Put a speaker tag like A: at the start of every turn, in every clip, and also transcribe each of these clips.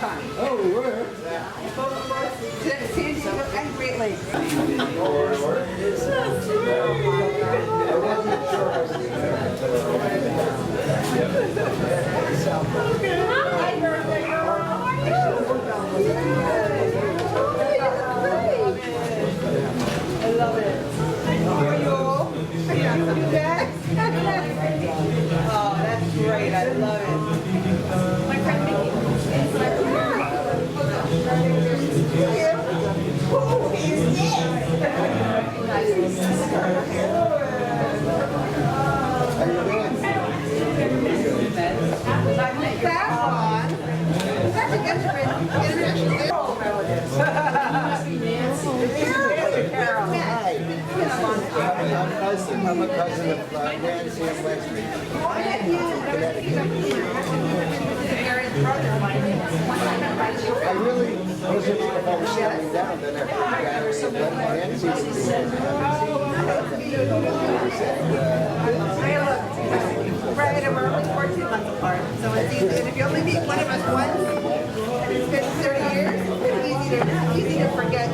A: time.
B: Oh, where?
A: Both of us, San Diego and Great Lakes.
B: I wasn't sure I was there.
A: Hi, birthday girl. How are you? I love it. How are you all? You back? Oh, that's great. I love it. My friend Mickey. Who is this?
B: How you doing?
A: That one. That's a good international relatives. Carol.
B: I'm a cousin of Nancy and Leslie. I really wasn't sure if I was settling down, then I let Nancy
A: Right, and we're only 14 months apart, so it's easy. And if you only meet one of us once, and it's been 30 years, it's easy to forget.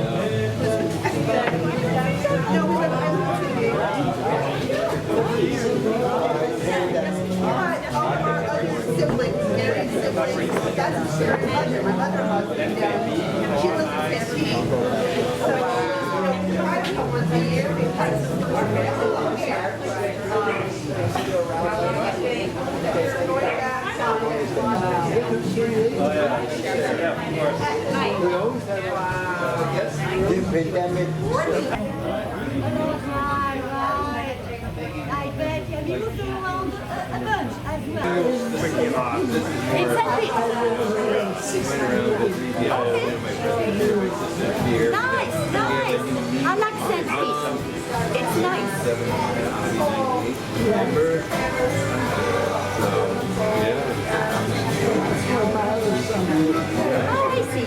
A: No, we went on TV. But all of our other siblings, married siblings, that's Sherry Mother. My mother was she was 15. So we try to come once a year because our family lives here.
B: the pandemic.
C: I bet you moved around a bunch as well. Nice, nice. I like sandwich. It's nice. Oh, I see.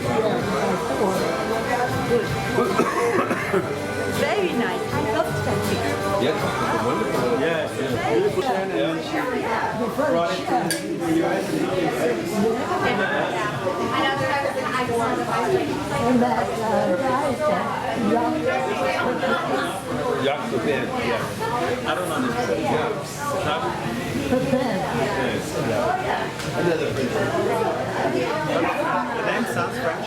C: Very nice. I love sandwich.
D: Yeah, wonderful. Yes, beautiful. Brought it to the U.S. Jacques Pepin, yeah. I don't understand. Yeah. Pepin. Another French. The name sounds French.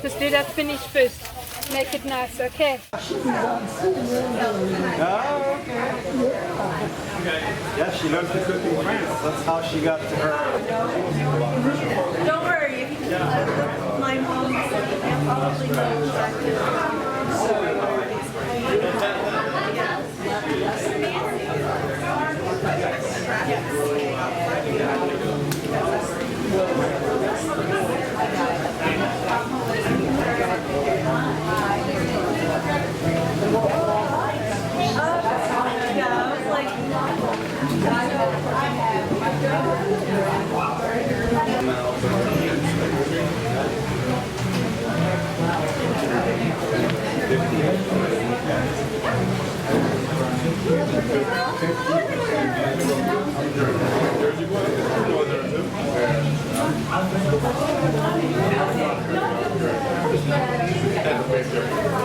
E: Just do that finish first. Make it nice, okay?
D: Oh, okay. Yeah, she learned to cook in France. That's how she got to her.
C: Don't worry, my mom probably knows that.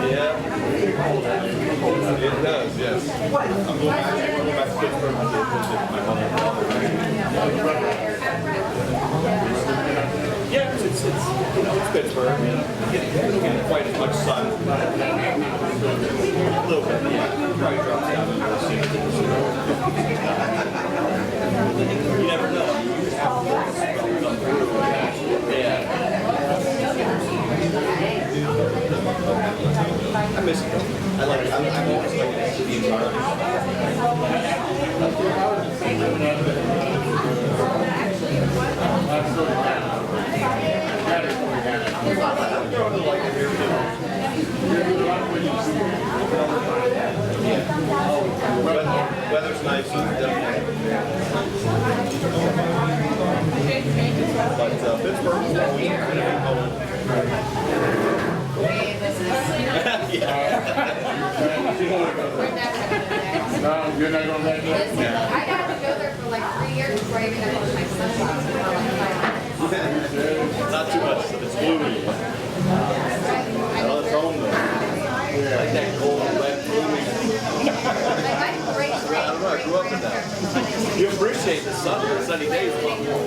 D: Yeah. It does, yes. I'm going back to Pittsburgh to visit my mother. Yeah, it's Pittsburgh. You get quite as much sun. A little bit, yeah. Probably drops down. You never know. Yeah. I miss it. I like it. I'm always like the environment. Weather's nice. But Pittsburgh's always going to be cold. Yeah.
A: We're never gonna go there.
B: No, you're not going back there?
A: Listen, I got to go there for like 3 years before I even got to my sunglasses.
D: Not too much, it's gloomy. Well, it's home though. Like that cold, wet, gloomy. I don't know, I grew up with that. You appreciate the sun, the sunny days a lot more.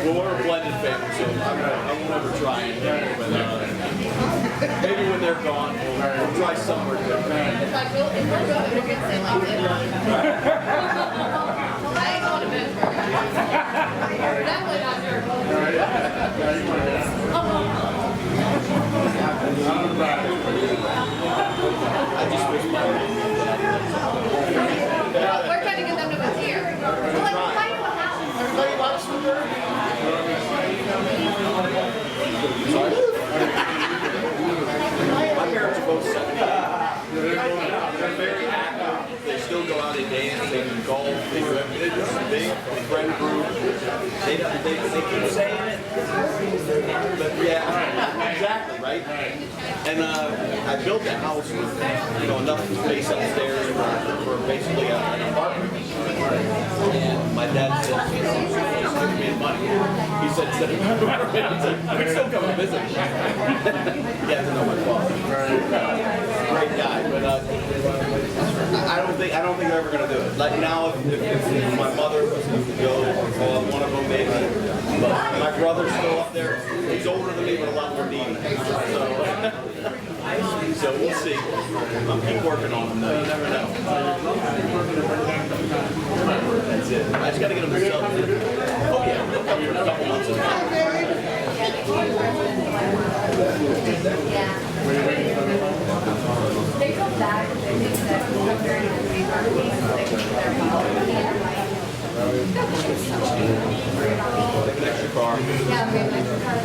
D: Well, we're a blended family, so I won't ever try anything. But maybe when they're gone, we'll try somewhere different.
A: If we're good, we're going to say like this. I ain't going to move. Definitely not sure.
D: I just wish my
A: We're trying to get them to move here. We're like, why do you want houses?
D: Everybody likes them there. My parents are both 70. They're very active. They still go out and dance, they do golf, they do everything. They do some big friend group. They keep saying it. But yeah, exactly, right? And I built a house with enough space upstairs for basically an apartment. And my dad said, just give me money. He said, instead of we'd still come and visit. He had to know my father. Great guy, but I don't think they're ever gonna do it. Like now, if my mother was to go, one of them maybe. But my brother's still up there. He's older than me, but a lot more needy. So we'll see. I'll keep working on him though. You never know. That's it. I just gotta get him to sell. Oh yeah, he'll come for a couple months as well.
A: They come back and they think that we're very happy.
D: An extra car.
A: Yeah, we have an extra car.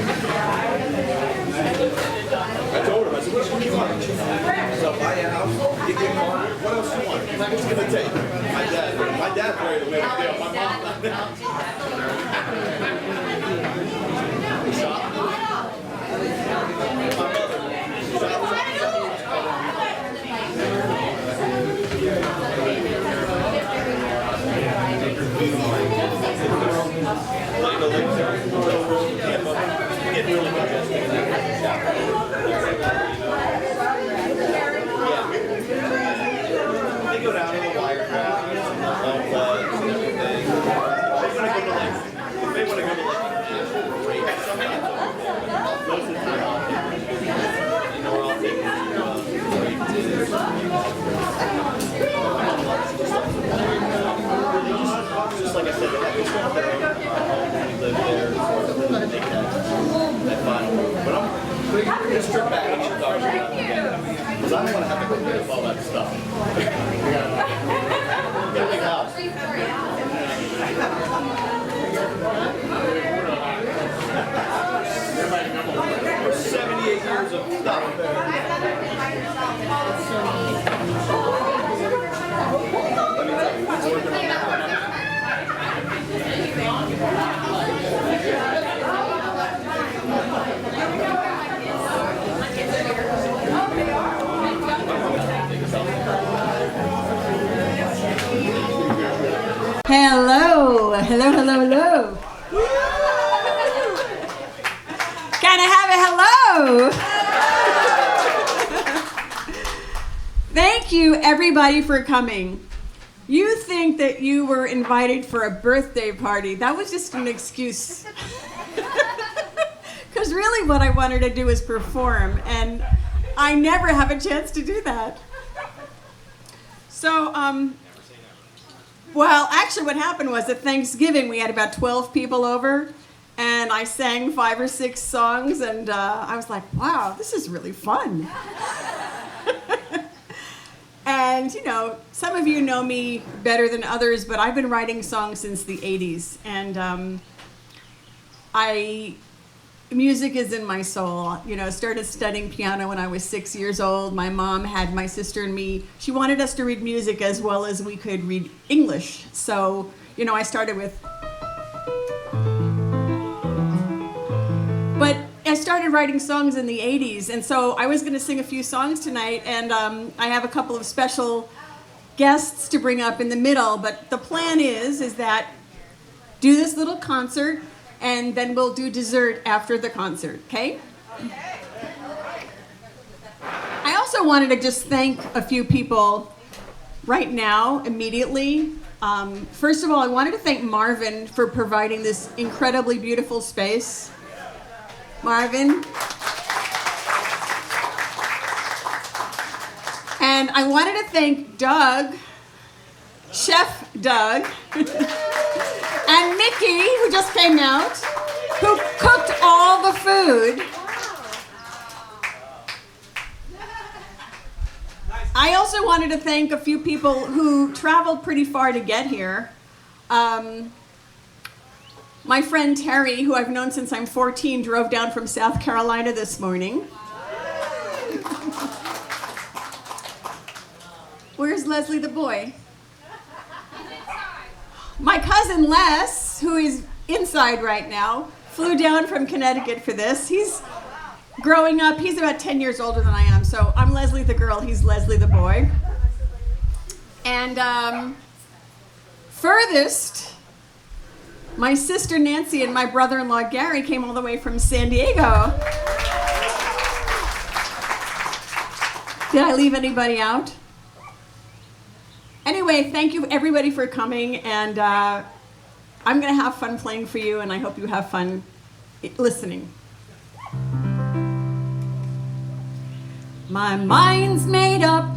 D: I told him, I said, what do you want? So buy a house, you get a car, what else do you want? It's gonna take. My dad's ready to make a deal. My mom's not there. Shop. My mother. Getting really congested. They go down to the Wirecraft, plugs and everything. They want to go to great. Most of the time, we're all taking just like I said, they have this stuff that live there, make that final move. But I'm just trip back and talk about it again. Because I don't want to have to go get all that stuff. Got a big house. 78 years of stuff there. Let me tell you, it's working on that.
F: Hello, hello, hello, hello. Can I have a hello? Thank you, everybody, for coming. You think that you were invited for a birthday party. That was just an excuse. Because really what I wanted to do was perform, and I never have a chance to do that. So, well, actually what happened was at Thanksgiving we had about 12 people over, and I sang 5 or 6 songs, and I was like, wow, this is really fun. And, you know, some of you know me better than others, but I've been writing songs since the 80s, and I music is in my soul. You know, started studying piano when I was 6 years old. My mom had my sister and me. She wanted us to read music as well as we could read English. So, you know, I started with... But I started writing songs in the 80s, and so I was going to sing a few songs tonight, and I have a couple of special guests to bring up in the middle, but the plan is that do this little concert, and then we'll do dessert after the concert, okay? I also wanted to just thank a few people right now, immediately. First of all, I wanted to thank Marvin for providing this incredibly beautiful space. Marvin. And I wanted to thank Doug, Chef Doug, and Mickey, who just came out, who cooked all the food. I also wanted to thank a few people who traveled pretty far to get here. My friend Terry, who I've known since I'm 14, drove down from South Carolina this morning. Where's Leslie the boy? My cousin Les, who is inside right now, flew down from Connecticut for this. He's growing up. He's about 10 years older than I am, so I'm Leslie the girl. He's Leslie the boy. And furthest, my sister Nancy and my brother-in-law Gary came all the way from San Diego. Did I leave anybody out? Anyway, thank you everybody for coming, and I'm going to have fun playing for you, and I hope you have fun listening. My mind's made up.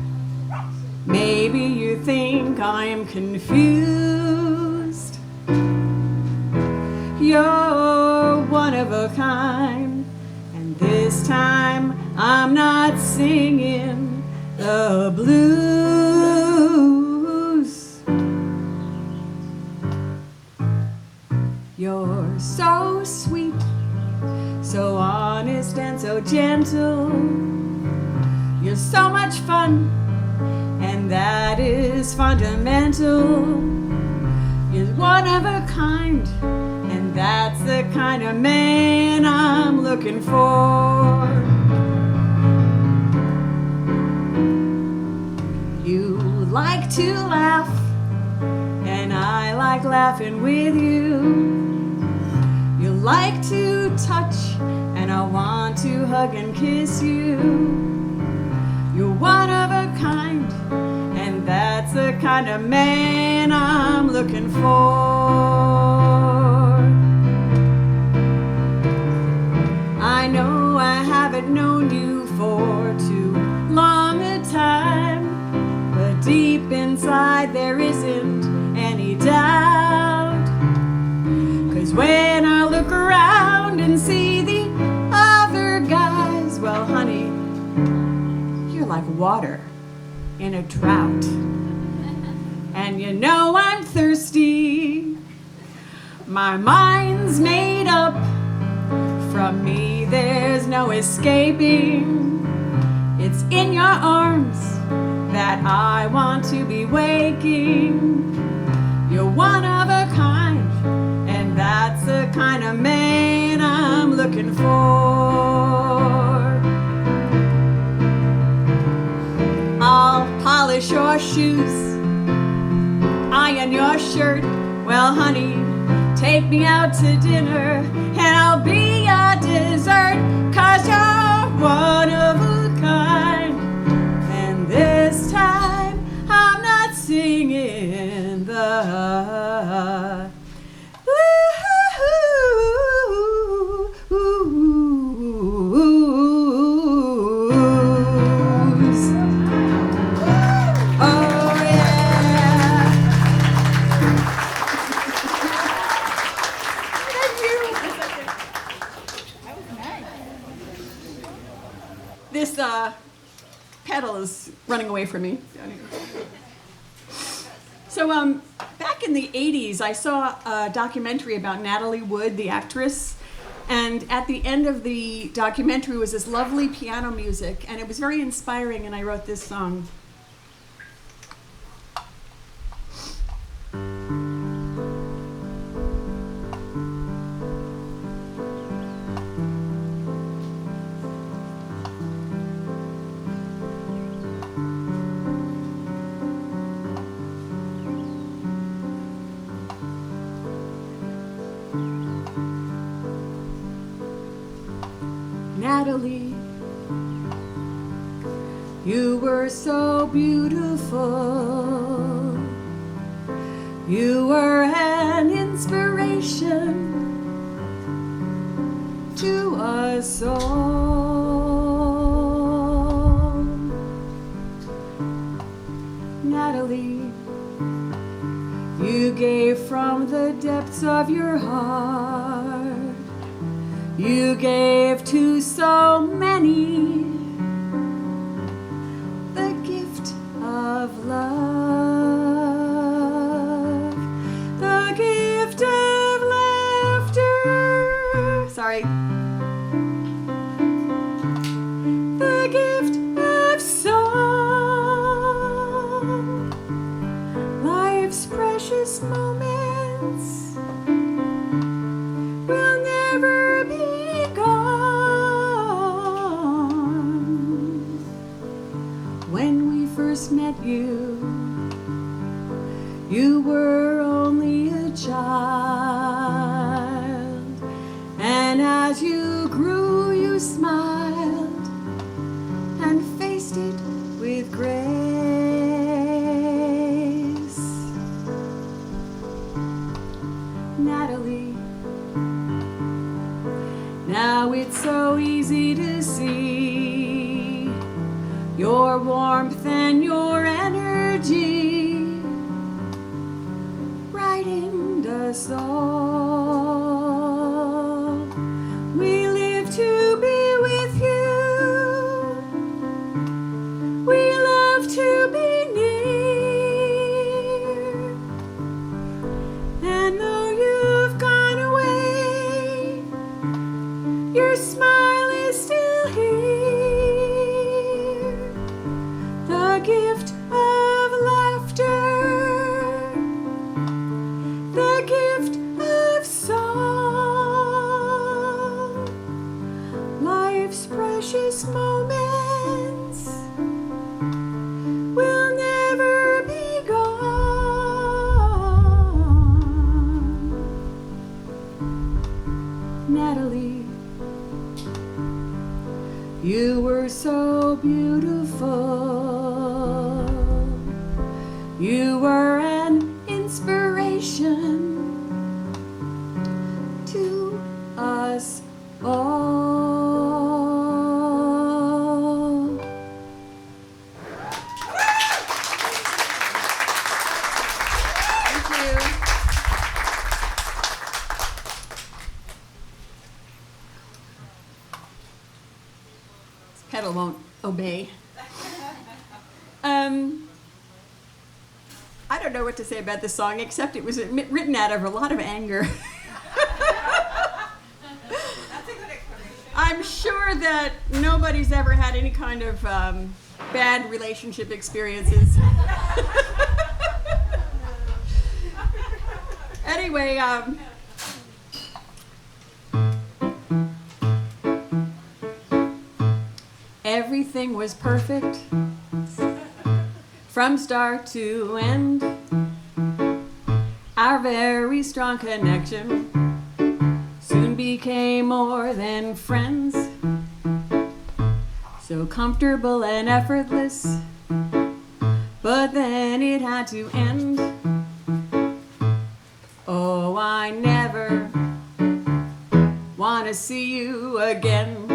F: Maybe you think I'm confused. You're one of a kind, and this time I'm not singing the blues. You're so sweet, so honest and so gentle. You're so much fun, and that is fundamental. You're one of a kind, and that's the kind of man I'm looking for. You like to laugh, and I like laughing with you. You like to touch, and I want to hug and kiss you. You're one of a kind, and that's the kind of man I'm looking for. I know I haven't known you for too long a time, but deep inside there isn't any doubt. 'Cause when I look around and see the other guys, well, honey, you're like water in a drought. And you know I'm thirsty. My mind's made up. From me there's no escaping. It's in your arms that I want to be waking. You're one of a kind, and that's the kind of man I'm looking for. I'll polish your shoes, iron your shirt. Well, honey, take me out to dinner, and I'll be your dessert. 'Cause you're one of a kind, and this time I'm not singing the This pedal is running away from me. So back in the 80s, I saw a documentary about Natalie Wood, the actress, And at the end of the documentary was this lovely piano music, and it was very inspiring, and I wrote this song. Natalie, you were so beautiful. You were an inspiration to us all. Natalie, you gave from the depths of your heart. You gave to so many the gift of love, the gift of laughter. Sorry. The gift of song, life's precious moments will never be gone. When we first met you, you were only a child, and as you grew, you smiled and faced it with grace. Natalie, now it's so easy to see your warmth and your energy brightened us all. We live to be with you. We love to be near. And though you've gone away, your smile is still here. The gift of laughter, the gift of song, life's precious moments will never be gone. Natalie, you were so beautiful. You were an inspiration to us all. Thank you. This pedal won't obey. I don't know what to say about this song, except it was written out of a lot of anger. I'm sure that nobody's ever had any kind of bad relationship experiences. Anyway, everything was perfect from start to end. Our very strong connection soon became more than friends. So comfortable and effortless, but then it had to end. Oh, I never want to see you again.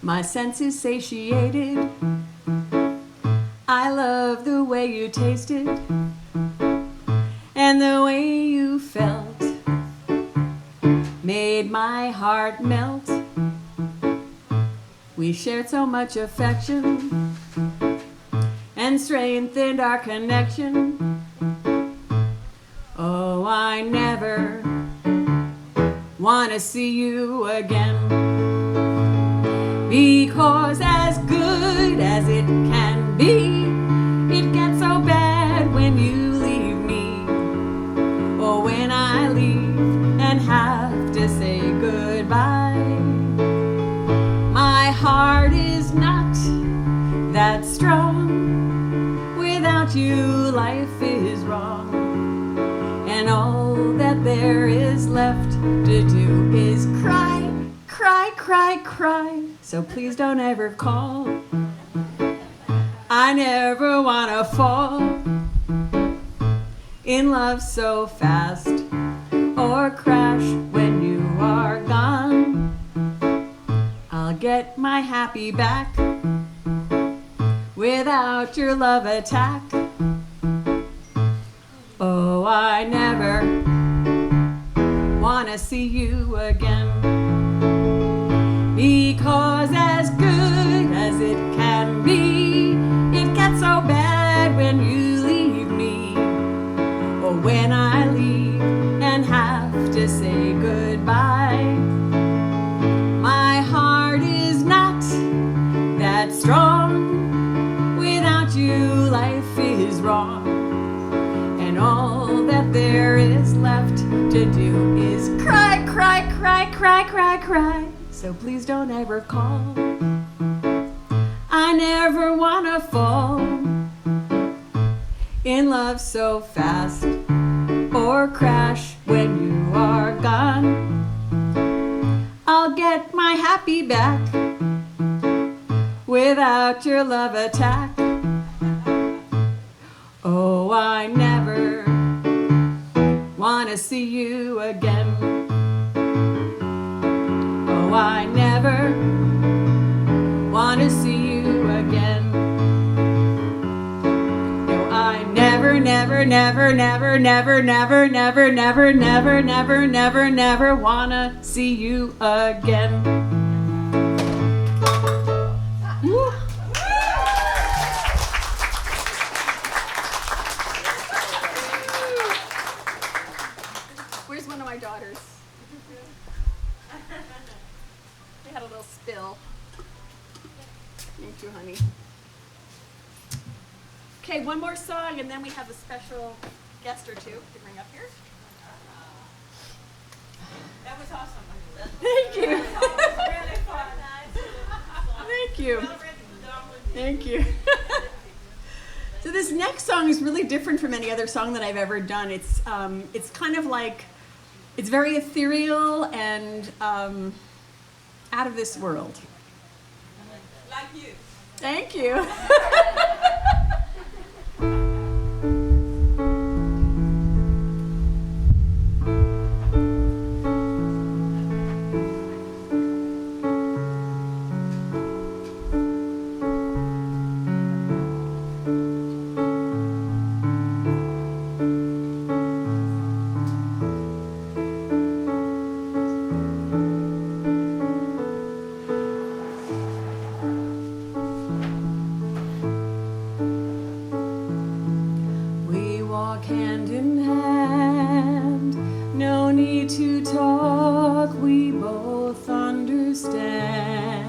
F: My senses satiated, I love the way you tasted and the way you felt made my heart melt. We shared so much affection and strengthened our connection. Oh, I never wanna see you again. Because as good as it can be, it gets so bad when you leave me, or when I leave and have to say goodbye. My heart is not that strong. Without you, life is wrong. And all that there is left to do is cry, cry, cry, cry. So please don't ever call. I never wanna fall in love so fast, or crash when you are gone. I'll get my happy back without your love attack. Oh, I never wanna see you again. Because as good as it can be, it gets so bad when you leave me, or when I leave and have to say goodbye. My heart is not that strong. Without you, life is wrong. And all that there is left to do is cry, cry, cry, cry, cry, cry. So please don't ever call. I never wanna fall in love so fast, or crash when you are gone. I'll get my happy back without your love attack. Oh, I never wanna see you again. Oh, I never wanna see you again. No, I never, never, never, never, never, never, never, never, never, never, never, never wanna see you again. Woo. Where's one of my daughters? They had a little spill. Thank you, honey. Okay, one more song, and then we have a special guest or two to bring up here.
G: That was awesome.
F: Thank you.
G: Really fun.
F: Thank you.
G: Well written.
F: Thank you. So this next song is really different from any other song that I've ever done. It's kind of like, it's very ethereal and out of this world.
G: Like you.
F: Thank you. We walk hand in hand, no need to talk, we both understand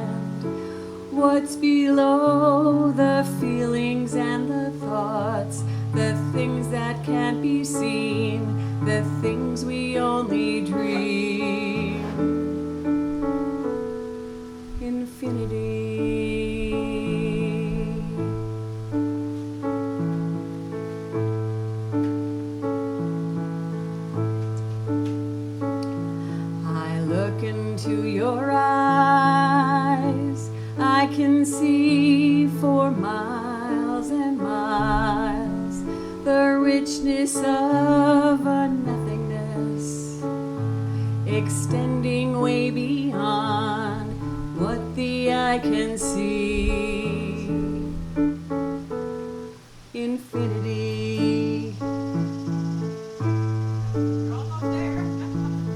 F: what's below the feelings and the thoughts, the things that can't be seen, the things we only dream. Infinity. I look into your eyes, I can see for miles and miles the richness of a nothingness, extending way beyond what the eye can see. Infinity.
G: You're almost there.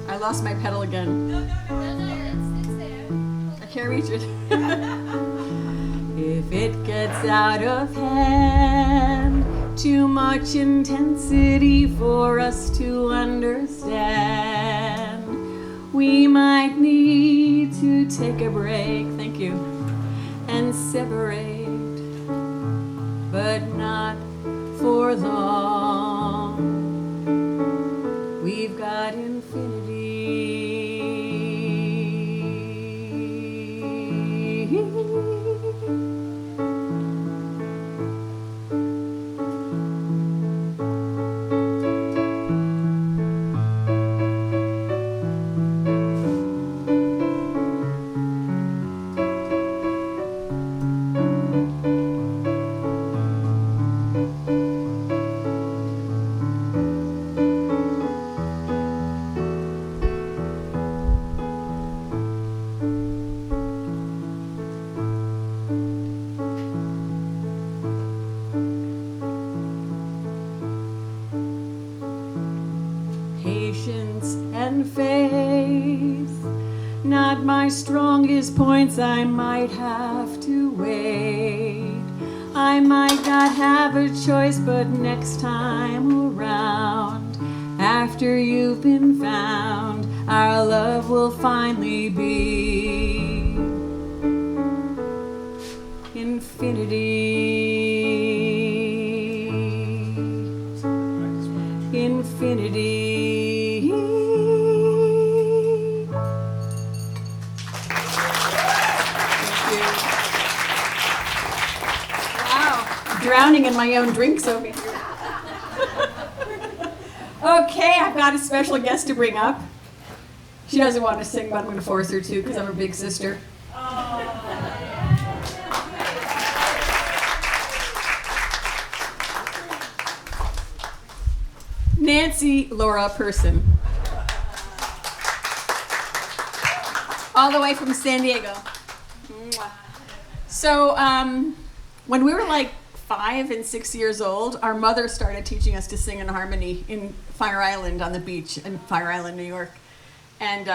F: I lost my pedal again.
G: No, it's there.
F: I can't reach it. If it gets out of hand, too much intensity for us to understand, we might need to take a break, thank you, and separate, but not for long. We've got patience and faith, not my strongest points. I might have to wait. I might not have a choice, but next time around, after you've been found, our love will finally be infinity. Infinity. Drowning in my own drinks over here. Okay, I've got a special guest to bring up. She doesn't want to sing, but I'm going to force her to because I'm her big sister. Nancy Laura Person. All the way from San Diego. So, when we were like 5 and 6 years old, our mother started teaching us to sing in harmony in Fire Island on the beach in Fire Island, New York. And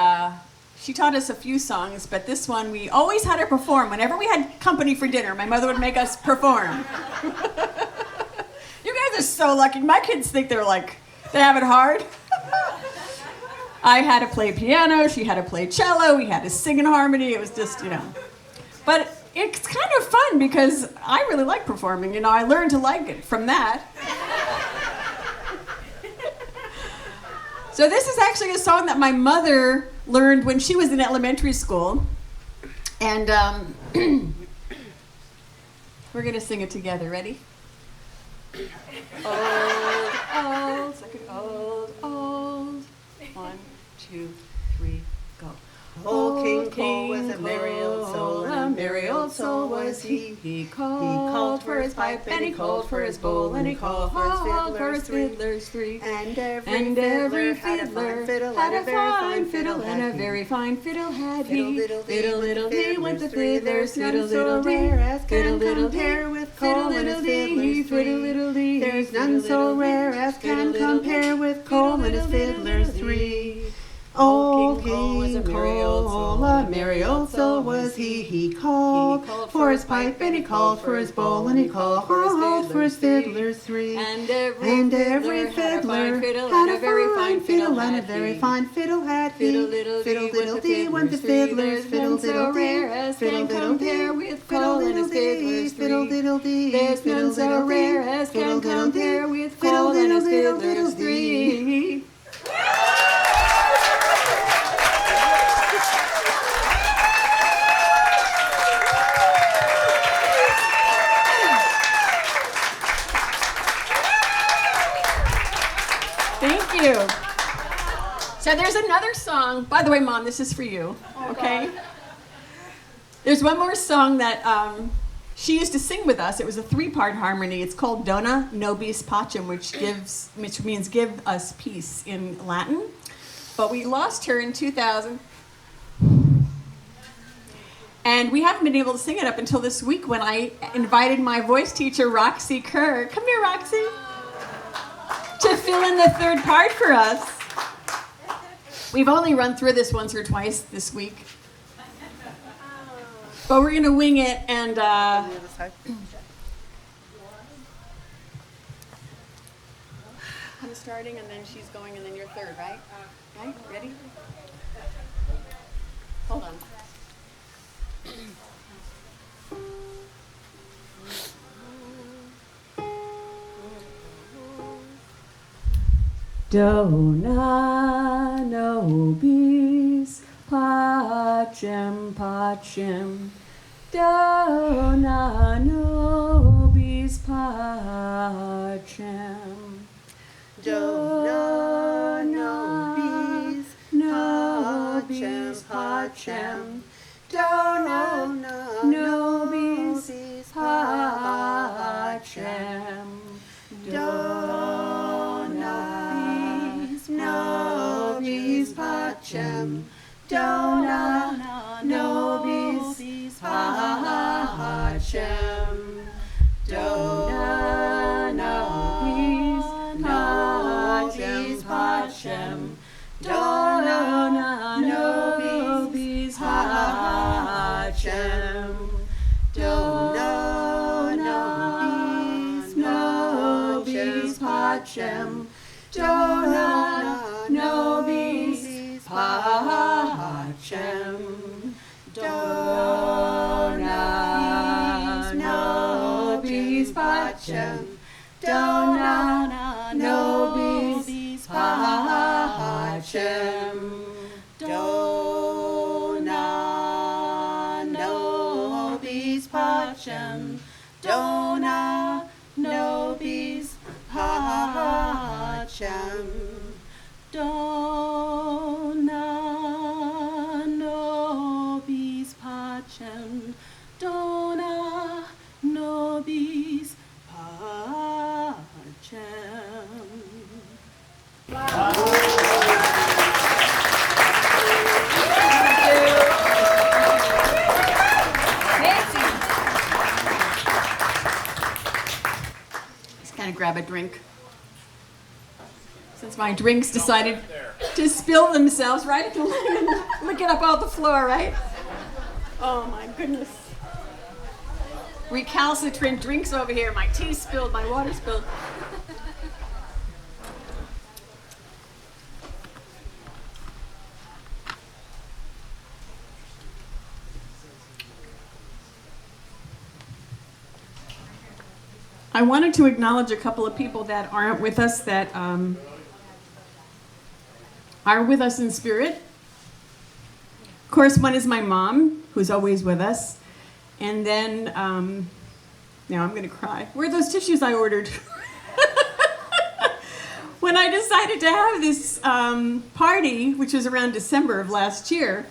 F: she taught us a few songs, but this one we always had her perform. Whenever we had company for dinner, my mother would make us perform. You guys are so lucky. My kids think they have it hard. I had to play piano, she had to play cello, we had to sing in harmony. It was just, But it's kind of fun because I really like performing. I learned to like it from that. So this is actually a song that my mother learned when she was in elementary school. And we're going to sing it together. Ready? Old, second, old. 1, 2, 3, go.
A: Old King Cole was a merry old soul, and a merry old soul was he.
F: He called for his pipe, and he called for his bowl, and he called for his fiddlers three.
A: And every fiddler had a fine fiddle,
F: and a very fine fiddle had he. Fiddle-diddle-dee went the fiddlers,
A: fiddle-diddle-dee, can compare with Cole and his fiddlers three. There's none so rare as can compare with Cole and his fiddlers three. Old King Cole, a merry old soul was he. He called for his pipe, and he called for his bowl, and he called for his fiddlers three.
F: And every fiddler
A: had a very fine fiddle, and a very fine fiddle had he. Fiddle-diddle-dee went the fiddlers, fiddle-diddle-dee, fiddle-diddle-dee with Cole and his fiddlers three. Fiddle-diddle-dee,
F: there's none so rare as can compare with Cole and his fiddlers three. Thank you. So there's another song. By the way, Mom, this is for you. Okay? There's one more song that she used to sing with us. It was a 3-part harmony. It's called Dona Nobis Pacem, which means give us peace in Latin. But we lost her in 2000. And we haven't been able to sing it up until this week when I invited my voice teacher, Roxy Kerr. Come here, Roxy. To fill in the 3rd part for us. We've only run through this once or twice this week. But we're going to wing it and... I'm starting and then she's going and then you're 3rd, right? Right? Ready? Hold on. Dona nobis pacem pacem. Dona nobis pacem.
A: Dona nobis pacem. Dona
F: nobis pacem.
A: Dona nobis pacem. Dona nobis pacem. Dona nobis pacem. Dona nobis pacem. Dona nobis pacem. Dona nobis pacem. Dona nobis pacem. Dona nobis pacem. Dona nobis pacem. Dona nobis pacem. Dona nobis pacem. Dona nobis pacem.
F: Just kind of grab a drink. Since my drinks decided to spill themselves, right? Look it up off the floor, right? Oh my goodness. Recalcitrant drinks over here. My tea spilled, my water spilled. I wanted to acknowledge a couple of people that aren't with us that are with us in spirit. Of course, one is my mom, who's always with us. And then, now I'm going to cry. Where are those tissues I ordered? When I decided to have this party, which was around December of last year,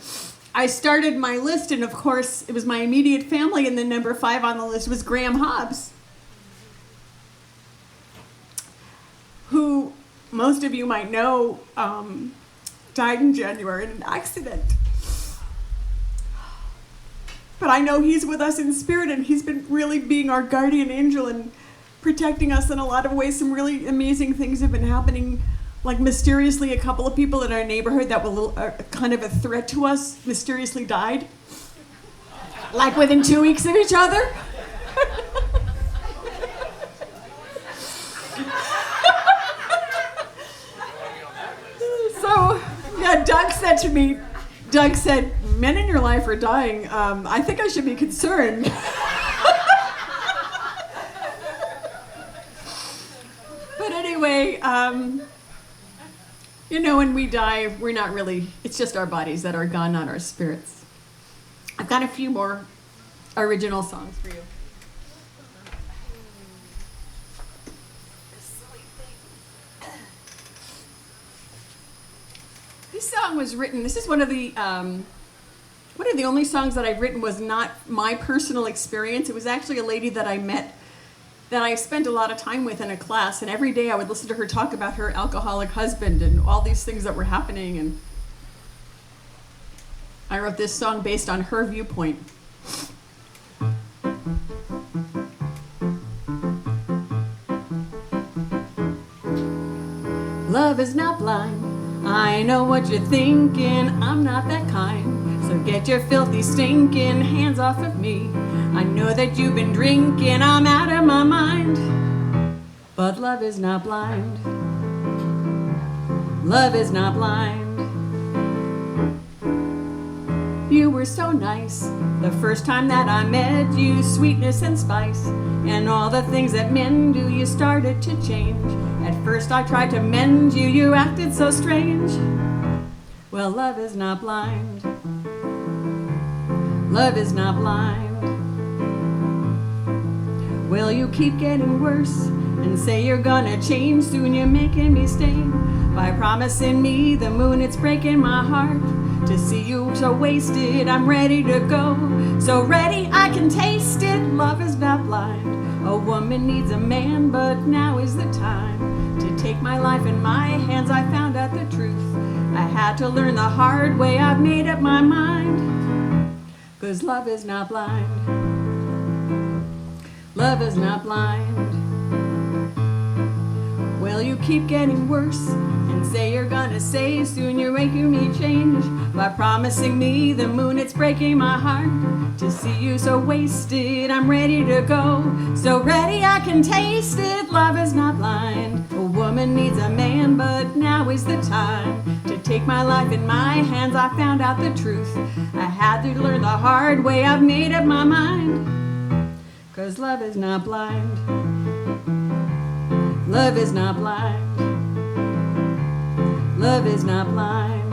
F: I started my list, and of course, it was my immediate family, and then number 5 on the list was Graham Hobbs, who most of you might know died in January in an accident. But I know he's with us in spirit, and he's been really being our guardian angel and protecting us in a lot of ways. Some really amazing things have been happening, like mysteriously a couple of people in our neighborhood that were kind of a threat to us mysteriously died, like within 2 weeks of each other. So, yeah, Doug said, men in your life are dying. I think I should be concerned. But anyway, when we die, we're not really, it's just our bodies that are gone, not our spirits. I've got a few more original songs for you. This song was written, this is one of the only songs that I've written was not my personal experience. It was actually a lady that I met that I spent a lot of time with in a class, and every day I would listen to her talk about her alcoholic husband and all these things that were happening, and I wrote this song based on her viewpoint. Love is not blind. I know what you're thinking, I'm not that kind. So get your filthy, stinking hands off of me. I know that you've been drinking, I'm out of my mind. But love is not blind. Love is not blind. You were so nice the first time that I met you. Sweetness and spice and all the things that men do. You started to change. At first I tried to mend you. You acted so strange. Well, love is not blind. Love is not blind. Well, you keep getting worse and say you're gonna change. Soon you're making me stain by promising me the moon. It's breaking my heart to see you so wasted. I'm ready to go, so ready I can taste it. Love is not blind. A woman needs a man, but now is the time to take my life in my hands. I found out the truth. I had to learn the hard way. I've made up my mind, 'cause love is not blind. Love is not blind. Well, you keep getting worse and say you're gonna say soon you're making me change by promising me the moon. It's breaking my heart to see you so wasted. I'm ready to go, so ready I can taste it. Love is not blind. A woman needs a man, but now is the time to take my life in my hands. I found out the truth. I had to learn the hard way. I've made up my mind, 'cause love is not blind. Love is not blind. Love is not blind.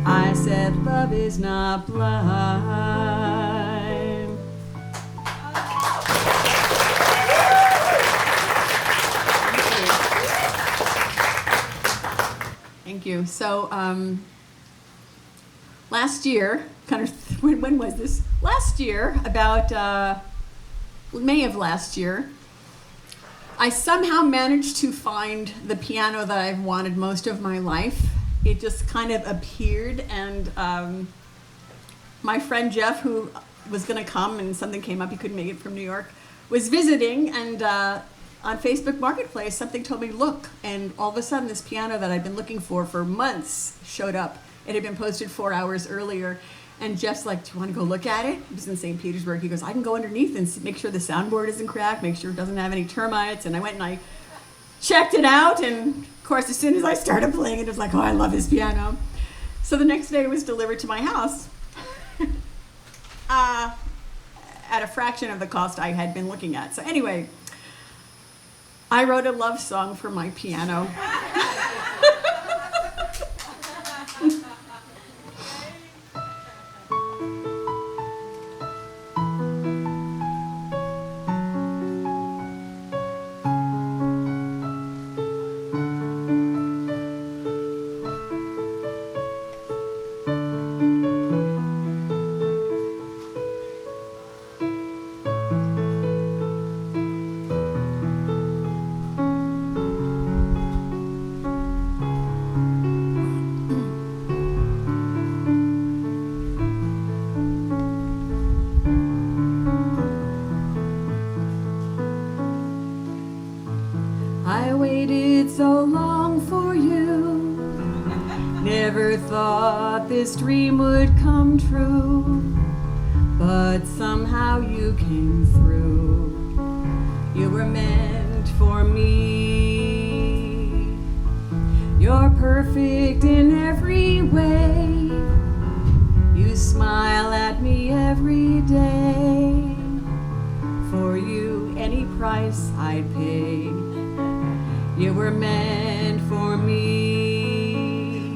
F: I said love is not blind. Thank you. So last year, kind of, when was this? Last year, about May of last year, I somehow managed to find the piano that I've wanted most of my life. It just kind of appeared, and my friend Jeff, who was going to come and something came up, he couldn't make it from New York, was visiting, and on Facebook Marketplace something told me look, and all of a sudden this piano that I'd been looking for months showed up. It had been posted 4 hours earlier. And Jeff's like, do you want to go look at it? He was in St. Petersburg. He goes, I can go underneath and make sure the soundboard isn't cracked, make sure it doesn't have any termites. And I went and I checked it out. And of course, as soon as I started playing it, it was like, oh, I love this piano. So the next day it was delivered to my house at a fraction of the cost I had been looking at. So anyway, I wrote a love song for my piano. I waited so long for you, never thought this dream would come true, but somehow you came through. You were meant for me. You're perfect in every way. You smile at me every day. For you, any price I'd pay. You were meant for me.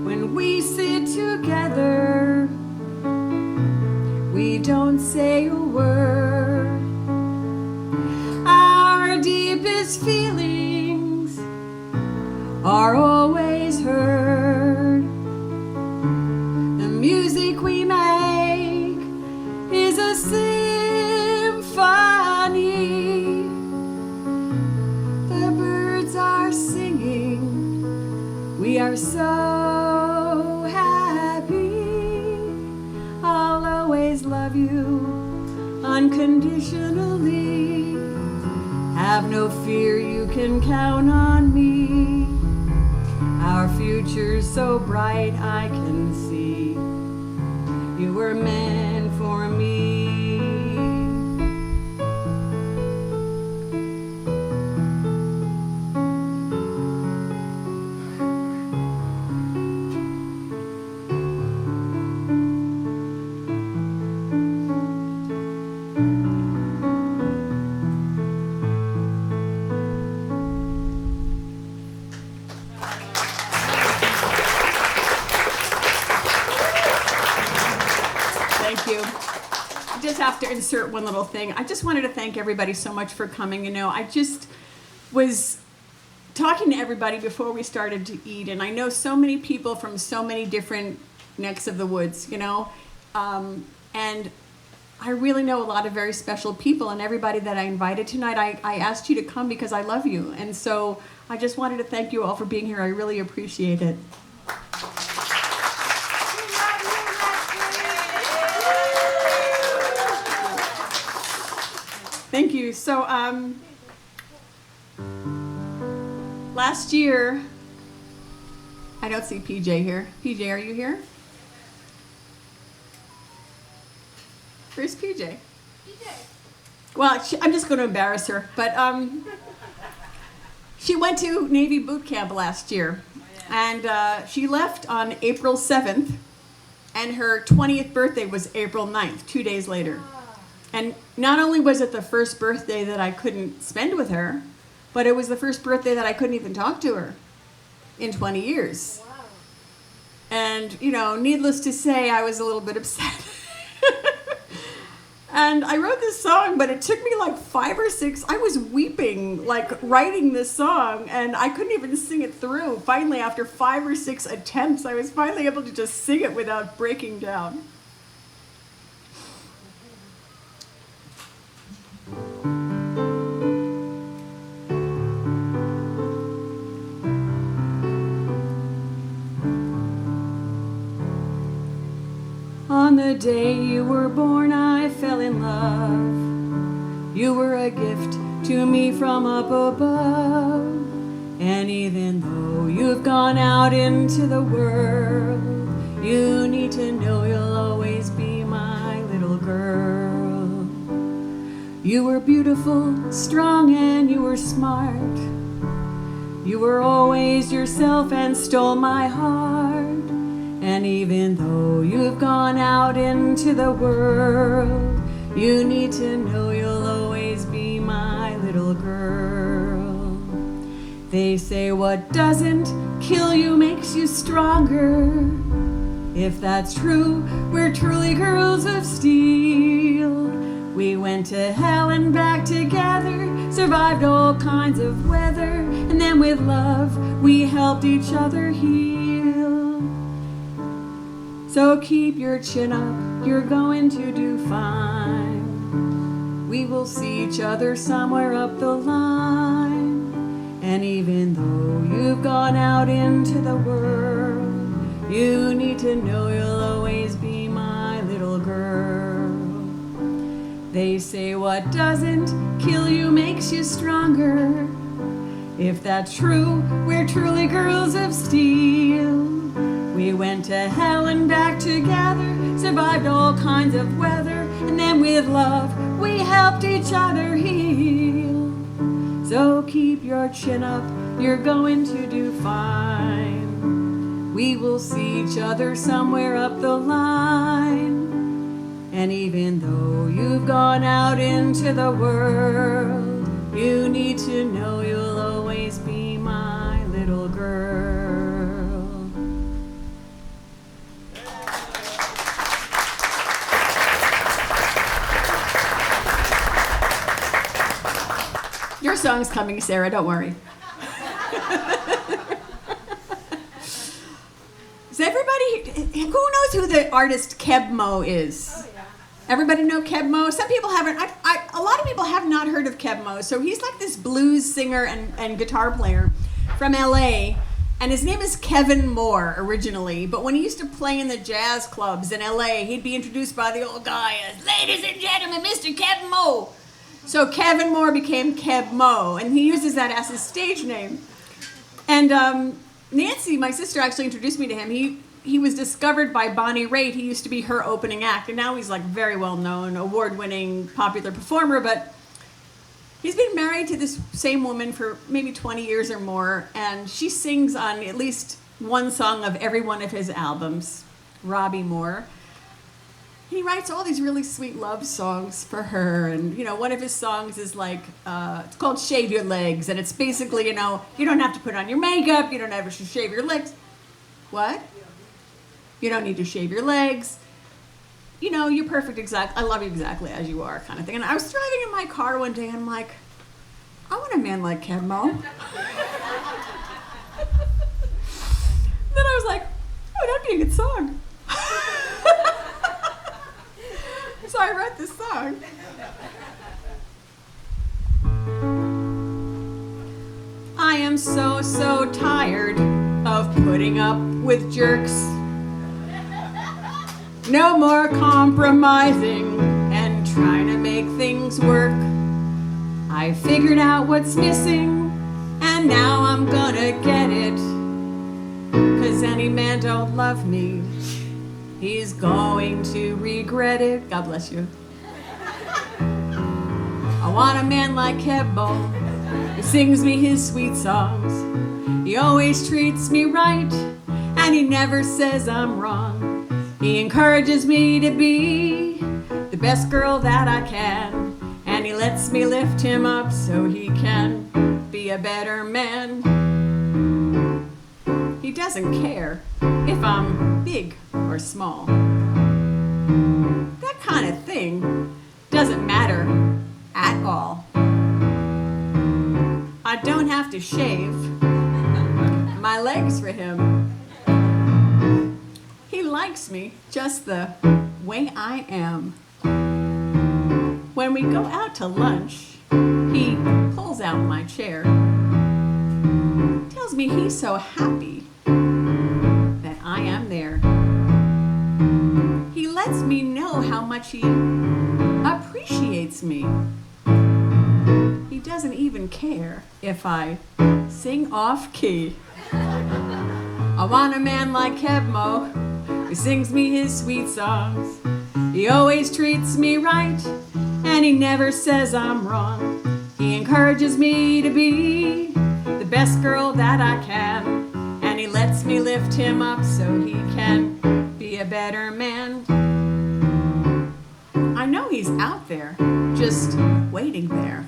F: When we sit together, we don't say a word. Our deepest feelings are always heard. The music we make is a symphony. We are so happy. I'll always love you unconditionally. Have no fear, you can count on me. Our future's so bright I can see. You were meant for me. have to insert one little thing. I just wanted to thank everybody so much for coming. You know, I just was talking to everybody before we started to eat, and I know so many people from so many different necks of the woods, you know, and I really know a lot of very special people, and everybody that I invited tonight, I asked you to come because I love you, and so I just wanted to thank you all for being here. I really appreciate it. Thank you. So, last year, I don't see PJ here. PJ, are you here? Where's PJ? Well, I'm just going to embarrass her, but she went to Navy boot camp last year, and she left on April 7th, and her 20th birthday was April 9th, 2 days later. And not only was it the first birthday that I couldn't spend with her, but it was the first birthday that I couldn't even talk to her in 20 years. Wow. And, you know, needless to say, I was a little bit upset. And I wrote this song, but it took me like 5 or 6, I was weeping, like writing this song, and I couldn't even sing it through. Finally, after 5 or 6 attempts, I was finally able to just sing it without breaking down. On the day you were born, I fell in love. You were a gift to me from up above. And even though you've gone out into the world, you need to know you'll always be my little girl. You were beautiful, strong, and you were smart. You were always yourself and stole my heart. And even though you've gone out into the world, you need to know you'll always be my little girl. They say what doesn't kill you makes you stronger. If that's true, we're truly girls of steel. We went to hell and back together, survived all kinds of weather, and then with love, we helped each other heal. So keep your chin up, you're going to do fine. We will see each other somewhere up the line. And even though you've gone out into the world, you need to know you'll always be my little girl. They say what doesn't kill you makes you stronger. If that's true, we're truly girls of steel. We went to hell and back together, survived all kinds of weather, and then with love, we helped each other heal. So keep your chin up, you're going to do fine. We will see each other somewhere up the line. And even though you've gone out into the world, you need to know you'll always be my little girl. Your song's coming, Sarah, don't worry. Is everybody, who knows who the artist Keb Mo is? Oh, yeah. Everybody know Keb Mo? Some people haven't, a lot of people have not heard of Keb Mo. So he's like this blues singer and guitar player from LA. And his name is Kevin Moore originally. But when he used to play in the jazz clubs in LA, he'd be introduced by the old guy as, "Ladies and gentlemen, Mr. Kevin Moore." So Kevin Moore became Keb Mo, and he uses that as his stage name. And Nancy, my sister, actually introduced me to him. He was discovered by Bonnie Raitt. He used to be her opening act, and now he's like very well-known, award-winning, popular performer. But he's been married to this same woman for maybe 20 years or more, and she sings on at least one song of every one of his albums, Robbie Moore. He writes all these really sweet love songs for her, and you know, one of his songs is like, it's called "Shave Your Legs," and it's basically, you know, you don't have to put on your makeup, you don't have to shave your legs. What? You don't need to shave your legs. you know, you're perfect, I love you exactly as you are, kind of thing. And I was driving in my car one day, and I'm like, I want a man like Kebmo. Then I was like, oh, that'd be a good song. So I wrote this song. I am so tired of putting up with jerks. No more compromising and trying to make things work. I figured out what's missing, and now I'm gonna get it. 'Cause any man don't love me, he's going to regret it. God bless you. I want a man like Kebbo, who sings me his sweet songs. He always treats me right, and he never says I'm wrong. He encourages me to be the best girl that I can, and he lets me lift him up so he can be a better man. He doesn't care if I'm big or small. That kind of thing doesn't matter at all. I don't have to shave my legs for him. He likes me just the way I am. When we go out to lunch, he pulls out my chair, tells me he's so happy that I am there. He lets me know how much he appreciates me. He doesn't even care if I sing off key. I want a man like Kebmo, who sings me his sweet songs. He always treats me right, and he never says I'm wrong. He encourages me to be the best girl that I can, and he lets me lift him up so he can be a better man. I know he's out there, just waiting there,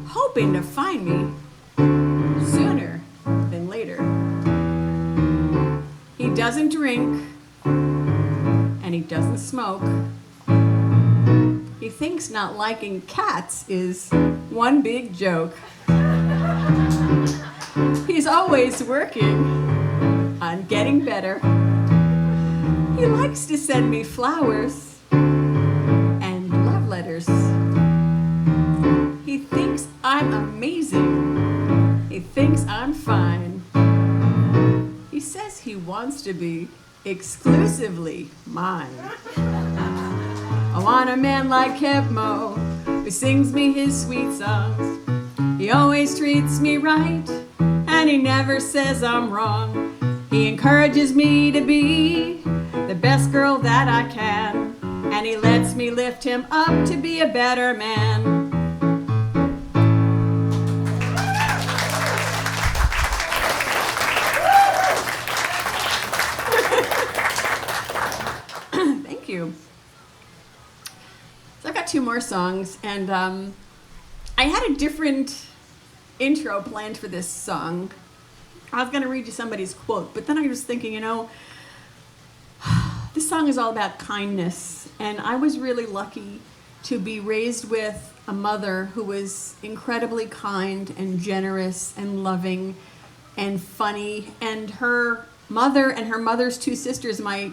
F: hoping to find me sooner than later. He doesn't drink, and he doesn't smoke. He thinks not liking cats is one big joke. He's always working on getting better. He likes to send me flowers and love letters. He thinks I'm amazing. He thinks I'm fine. He says he wants to be exclusively mine. I want a man like Kebmo, who sings me his sweet songs. He always treats me right, and he never says I'm wrong. He encourages me to be the best girl that I can, and he lets me lift him up to be a better man. Thank you. So I've got two more songs, and I had a different intro planned for this song. I was going to read you somebody's quote, but then I was thinking, you know, this song is all about kindness, and I was really lucky to be raised with a mother who was incredibly kind and generous and loving and funny, and her mother and her mother's two sisters, my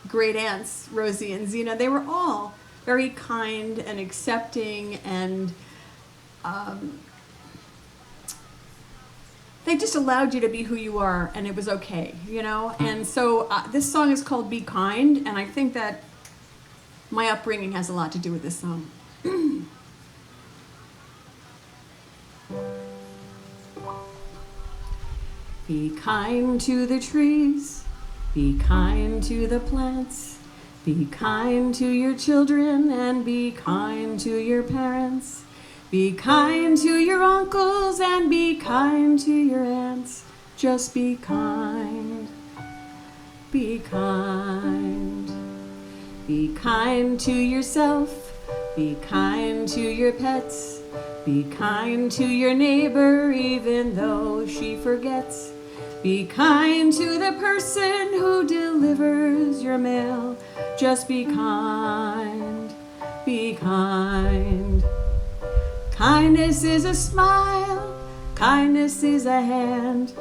F: great aunts, Rosie and Zena, they were all very kind and accepting, and they just allowed you to be who you are, and it was okay, you know? And so this song is called Be Kind, and I think that my upbringing has a lot to do with this song. Be kind to the trees, be kind to the plants, be kind to your children, and be kind to your parents. Be kind to your uncles and be kind to your aunts. Just be kind. Be kind. Be kind to yourself. Be kind to your pets. Be kind to your neighbor even though she forgets. Be kind to the person who delivers your mail. Just be kind, be kind. Kindness is a smile, kindness is a hand.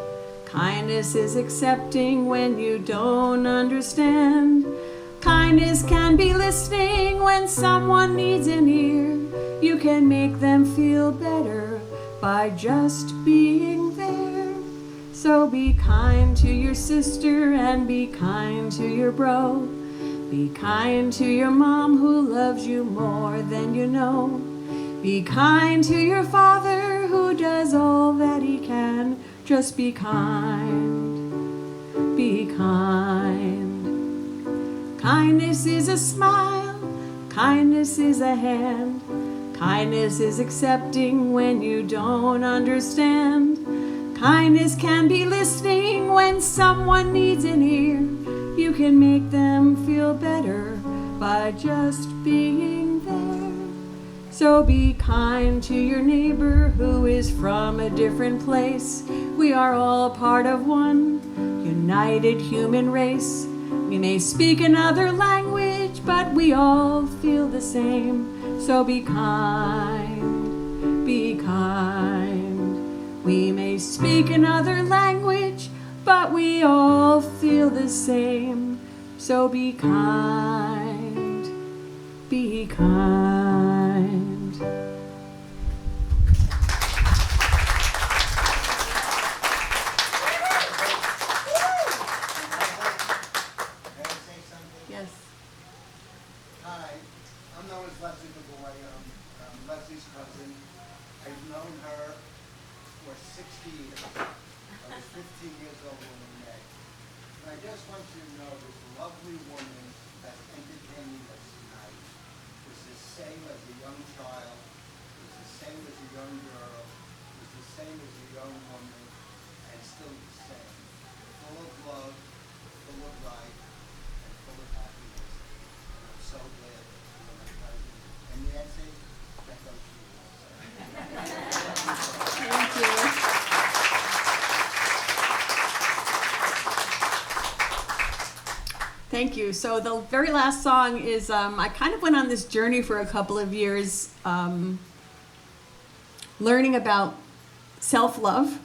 F: Kindness is accepting when you don't understand. Kindness can be listening when someone needs an ear. You can make them feel better by just being there. So be kind to your sister and be kind to your bro. Be kind to your mom who loves you more than you know. Be kind to your father who does all that he can. Just be kind, be kind. Kindness is a smile, kindness is a hand. Kindness is accepting when you don't understand. Kindness can be listening when someone needs an ear. You can make them feel better by just being there. So be kind to your neighbor who is from a different place. We are all part of one united human race. We may speak another language, but we all feel the same. So be kind, be kind. We may speak another language, but we all feel the same. So be kind, be kind. Yes.
B: Hi, I'm known as Leslie the Boy. I'm Leslie's cousin. I've known her for 60 years. I was 15 years old when we met. And I just want you to know this lovely woman that's entertaining us tonight was the same as a young child, was the same as a young girl, was the same as a young woman, and still the same. Full of love, full of life, and full of happiness. And I'm so glad that you're my cousin. And Nancy, that goes to you also.
F: Thank you. Thank you. So the very last song is, I kind of went on this journey for a couple of years, learning about self-love.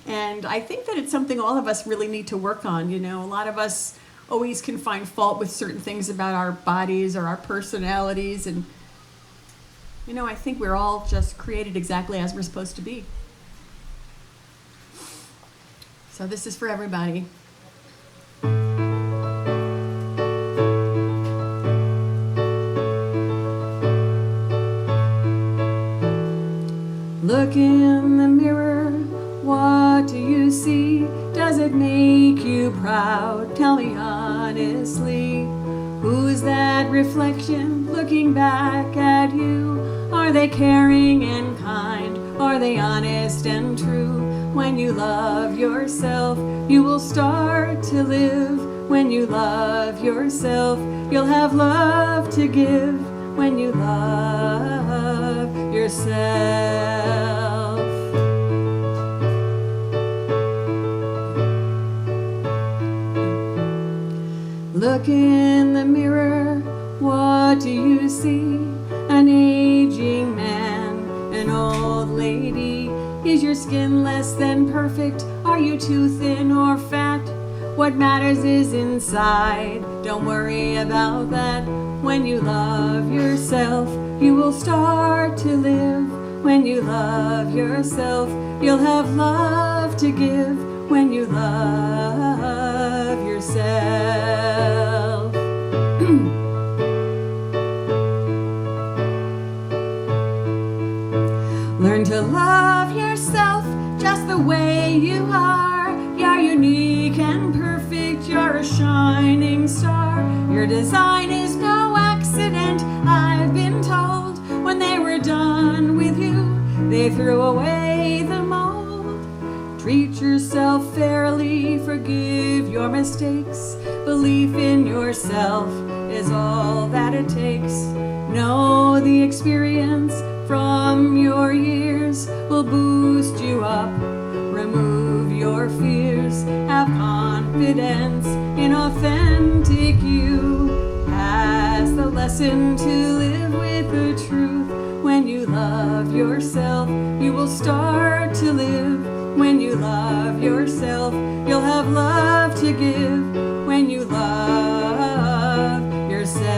F: And I think that it's something all of us really need to work on. You know, a lot of us always can find fault with certain things about our bodies or our personalities. And, you know, I think we're all just created exactly as we're supposed to be. So this is for everybody. Look in the mirror, what do you see? Does it make you proud? Tell me honestly. Who's that reflection looking back at you? Are they caring and kind? Are they honest and true? When you love yourself, you will start to live. When you love yourself, you'll have love to give. When you love yourself. Look in the mirror, what do you see? An aging man, an old lady. Is your skin less than perfect? Are you too thin or fat? What matters is inside, don't worry about that. When you love yourself, you will start to live. When you love yourself, you'll have love to give. When you love yourself. Learn to love yourself just the way you are. You're unique and perfect, you're a shining star. Your design is no accident, I've been told. When they were done with you, they threw away the mold. Treat yourself fairly, forgive your mistakes. Belief in yourself is all that it takes. Know the experience from your years will boost you up, remove your fears, confidence in authentic you. Pass the lesson to live with the truth. When you love yourself, you will start to live. When you love yourself, you'll have love to give. When you love yourself.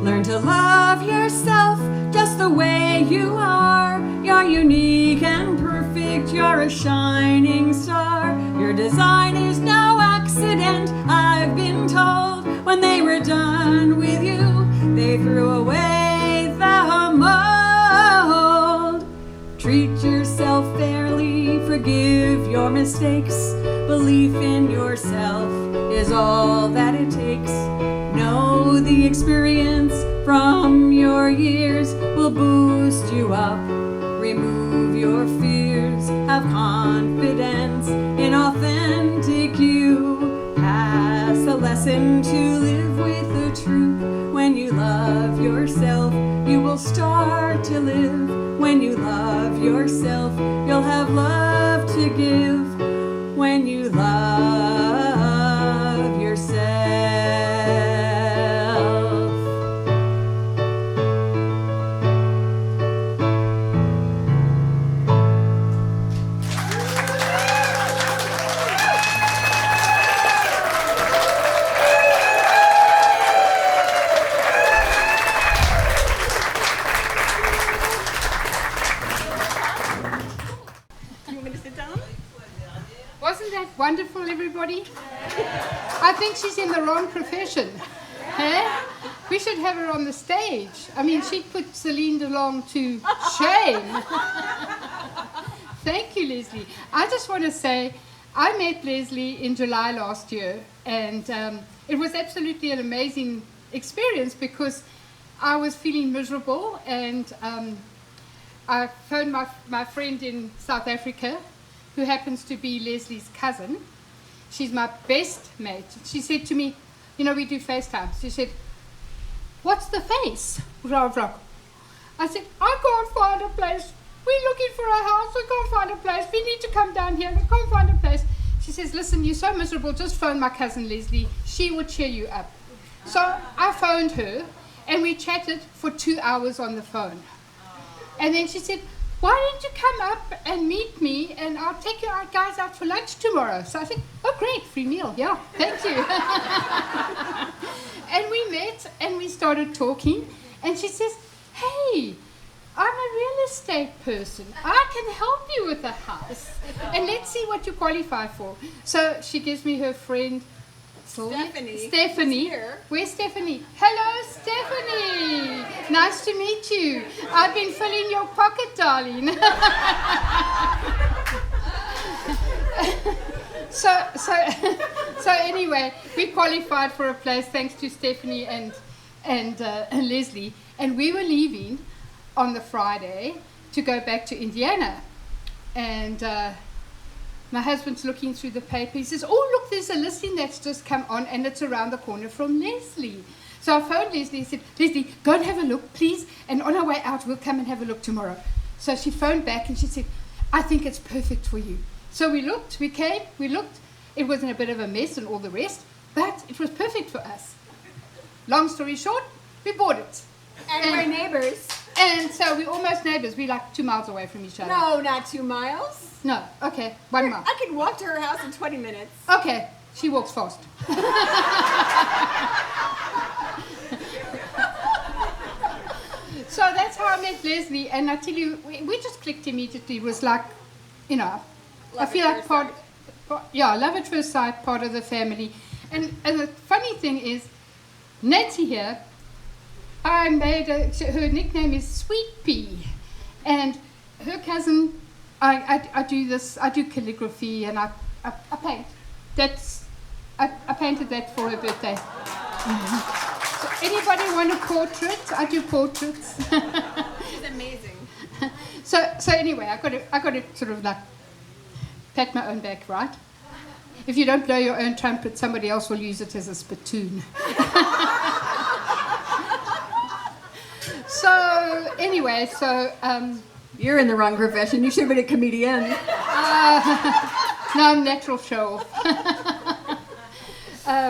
F: Learn to love yourself just the way you are. You're unique and perfect, you're a shining star. Your design is no accident, I've been told. When they were done with you, they threw away the mold. Treat yourself fairly, forgive your mistakes. Belief in yourself is all that it takes. Know the experience from your years will boost you up. Remove your fears, have confidence in authentic you. Pass the lesson to live with the truth. When you love yourself, you will start to live. When you love yourself, you'll have love to give. When you love yourself.
E: Wasn't that wonderful, everybody? I think she's in the wrong profession. Hey? We should have her on the stage. I mean, she put Celine Delong to shame. Thank you, Leslie. I just want to say, I met Leslie in July last year, and it was absolutely an amazing experience because I was feeling miserable, and I phoned my friend in South Africa, who happens to be Leslie's cousin. She's my best mate. She said to me, you know, we do FaceTime. She said, what's the face? I said, I can't find a place. We're looking for a house. We can't find a place. We need to come down here. We can't find a place. She says, listen, you're so miserable. Just phone my cousin Leslie. She will cheer you up. So I phoned her, and we chatted for 2 hours on the phone. And then she said, why don't you come up and meet me, and I'll take you guys out for lunch tomorrow. So I said, oh great, free meal, yeah, thank you. And we met and we started talking, and she says, hey, I'm a real estate person. I can help you with a house, and let's see what you qualify for. So she gives me her friend, Stephanie.
F: Here.
E: Where's Stephanie? Hello, Stephanie. Nice to meet you. I've been filling your pocket, darling. So anyway, we qualified for a place thanks to Stephanie and Leslie, and we were leaving on the Friday to go back to Indiana, and my husband's looking through the paper. He says, oh, look, there's a listing that's just come on, and it's around the corner from Leslie. So I phoned Leslie and said, Leslie, go and have a look, please, and on our way out, we'll come and have a look tomorrow. So she phoned back, and she said, I think it's perfect for you. So we looked, we came, we looked. It was in a bit of a mess and all the rest, but it was perfect for us. Long story short, we bought it.
F: And we're neighbors.
E: And so we're almost neighbors. We're like 2 miles away from each other.
F: No, not 2 miles.
E: No, okay, 1 mile.
F: I could walk to her house in 20 minutes.
E: Okay, she walks fast. So that's how I met Leslie, and I tell you, we just clicked immediately. It was like, you know, I feel like part, yeah, love at first sight, part of the family. And the funny thing is, Nancy here, I made her nickname is Sweet Pea, and her cousin, I do this, I do calligraphy, and I paint. I painted that for her birthday. So anybody want a portrait? I do portraits.
F: She's amazing.
E: So anyway, I got to sort of like pat my own back, right? If you don't blow your own trumpet, somebody else will use it as a spittoon. So anyway,
F: You're in the wrong profession. You should have been a comedian.
E: no, I'm natural show.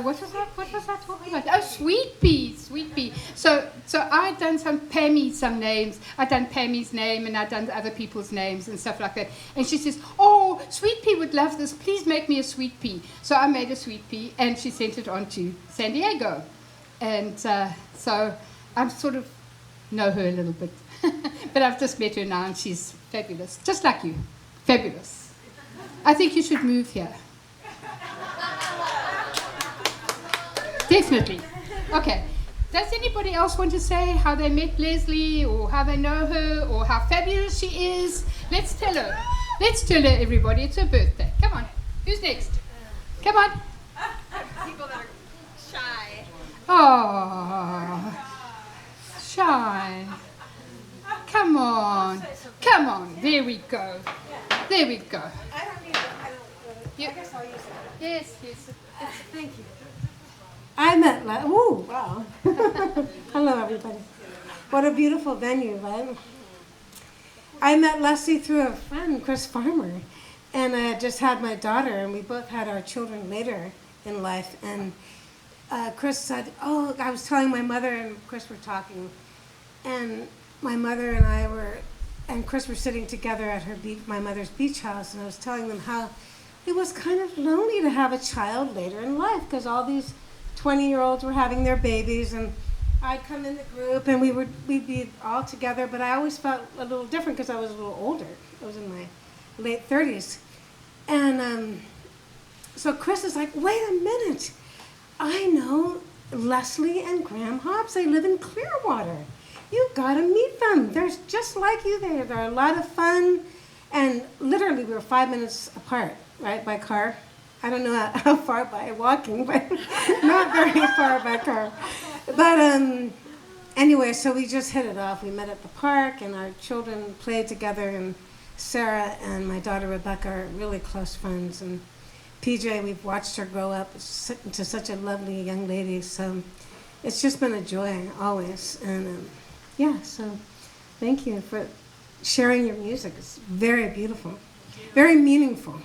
E: What was I talking about? Oh, sweet pea. So I done some names. I done Pammy's name, and I done other people's names and stuff like that. And she says, "Oh, Sweet Pea would love this. Please make me a sweet pea." So I made a sweet pea, and she sent it on to San Diego. And so I sort of know her a little bit, but I've just met her now, and she's fabulous, just like you, fabulous. I think you should move here. Definitely. Okay. Does anybody else want to say how they met Leslie, or how they know her, or how fabulous she is? Let's tell her. Let's tell her, everybody. It's her birthday. Come on. Who's next? Come on.
G: People that are shy.
E: Oh, shy. Come on. Come on. There we go. There we go.
C: I don't need it. I don't. I guess I'll use it.
E: Yes, yes.
C: Thank you. I met wow. Hello, everybody. What a beautiful venue, right? I met Leslie through a friend, Chris Farmer, and I had just had my daughter, and we both had our children later in life. And Chris said, "Oh, I was telling my mother and Chris were talking, and my mother and Chris were sitting together at my mother's beach house, and I was telling them how it was kind of lonely to have a child later in life because all these 20-year-olds were having their babies, and I'd come in the group and we'd be all together, but I always felt a little different because I was a little older. I was in my late 30s. And so Chris is like, "Wait a minute. I know Leslie and Graham Hobbs. They live in Clearwater. You gotta meet them. They're just like you. They're a lot of fun." And literally we were 5 minutes apart, right, by car. I don't know how far by walking, but not very far by car. But anyway, so we just hit it off. We met at the park, and our children played together, and Sarah and my daughter Rebecca are really close friends. And PJ, we've watched her grow up into such a lovely young lady. So it's just been a joy always. And yeah, so thank you for sharing your music. It's very beautiful, very meaningful.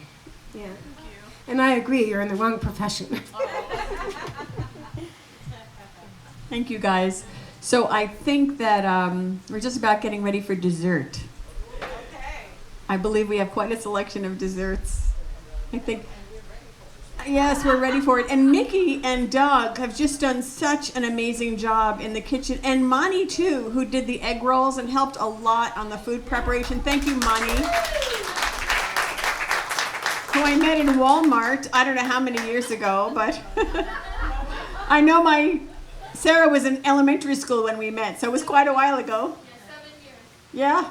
C: Yeah. And I agree, you're in the wrong profession.
F: Thank you, guys. So I think that we're just about getting ready for dessert.
G: Okay.
F: I believe we have quite a selection of desserts. I think, yes, we're ready for it. And Mickey and Doug have just done such an amazing job in the kitchen. And Mani, too, who did the egg rolls and helped a lot on the food preparation. Thank you, Mani. Who I met in Walmart, I don't know how many years ago, but I know Sarah was in elementary school when we met, so it was quite a while ago.
G: Yeah, 7 years.
F: Yeah.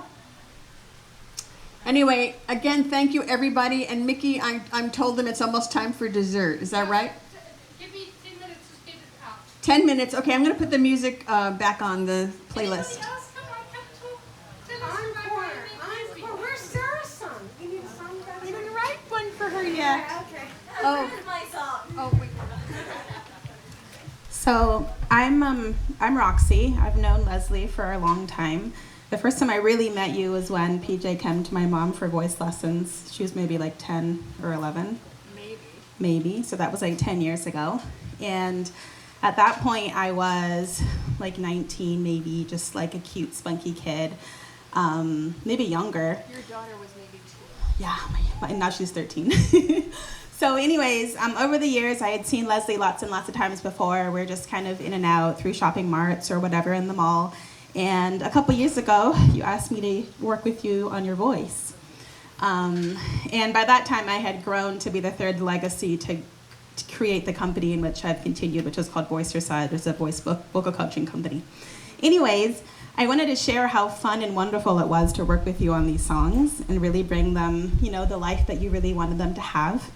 F: Anyway, again, thank you, everybody. And Mickey, I'm told them it's almost time for dessert. Is that right?
E: Give me 10 minutes to get it out.
F: 10 minutes. Okay, I'm going to put the music back on the playlist.
E: Anybody else? Come on, come talk. Tell us about how you make music.
C: Where's Sarah's son? You need a song?
F: We didn't write one for her yet.
C: Okay.
F: Oh.
G: This is my song.
F: Oh, wait.
H: So I'm Roxy. I've known Leslie for a long time. The first time I really met you was when PJ came to my mom for voice lessons. She was maybe like 10 or 11. Maybe. So that was like 10 years ago. And at that point I was like 19, maybe, just like a cute, spunky kid. Maybe younger.
G: Your daughter was maybe 2.
H: Yeah, and now she's 13. So anyways, over the years, I had seen Leslie lots and lots of times before. We're just kind of in and out through shopping marts or whatever in the mall. And a couple years ago, you asked me to work with you on your voice. And by that time, I had grown to be the third legacy to create the company in which I've continued, which is called Voice Your Side. It's a voice vocal coaching company. Anyways, I wanted to share how fun and wonderful it was to work with you on these songs and really bring them, the life that you really wanted them to have.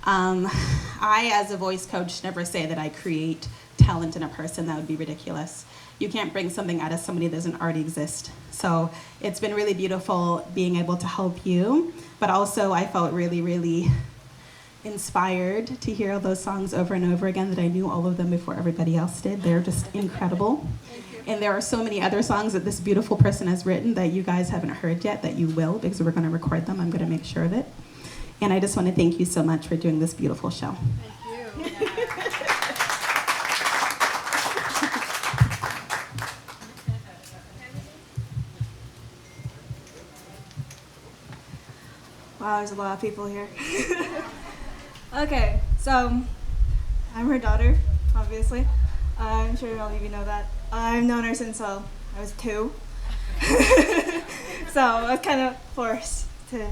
H: I, as a voice coach, never say that I create talent in a person. That would be ridiculous. You can't bring something out of somebody that doesn't already exist. So it's been really beautiful being able to help you, but also I felt really, really inspired to hear all those songs over and over again, that I knew all of them before everybody else did. They're just incredible. And there are so many other songs that this beautiful person has written that you guys haven't heard yet that you will, because we're going to record them. I'm going to make sure of it. And I just want to thank you so much for doing this beautiful show.
G: Thank you.
I: Wow, there's a lot of people here. Okay, so I'm her daughter, obviously. I'm sure all of you know that. I've known her since I was 2. So I was kind of forced to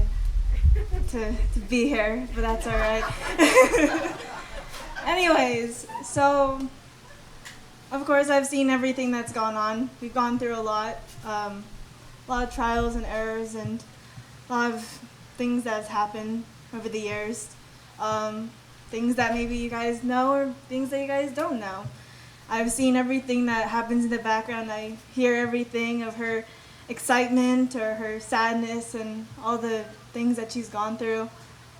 I: be here, but that's all right. Anyways, so of course I've seen everything that's gone on. We've gone through a lot of trials and errors, and a lot of things that's happened over the years. Things that maybe you guys know or things that you guys don't know. I've seen everything that happens in the background. I hear everything of her excitement or her sadness and all the things that she's gone through.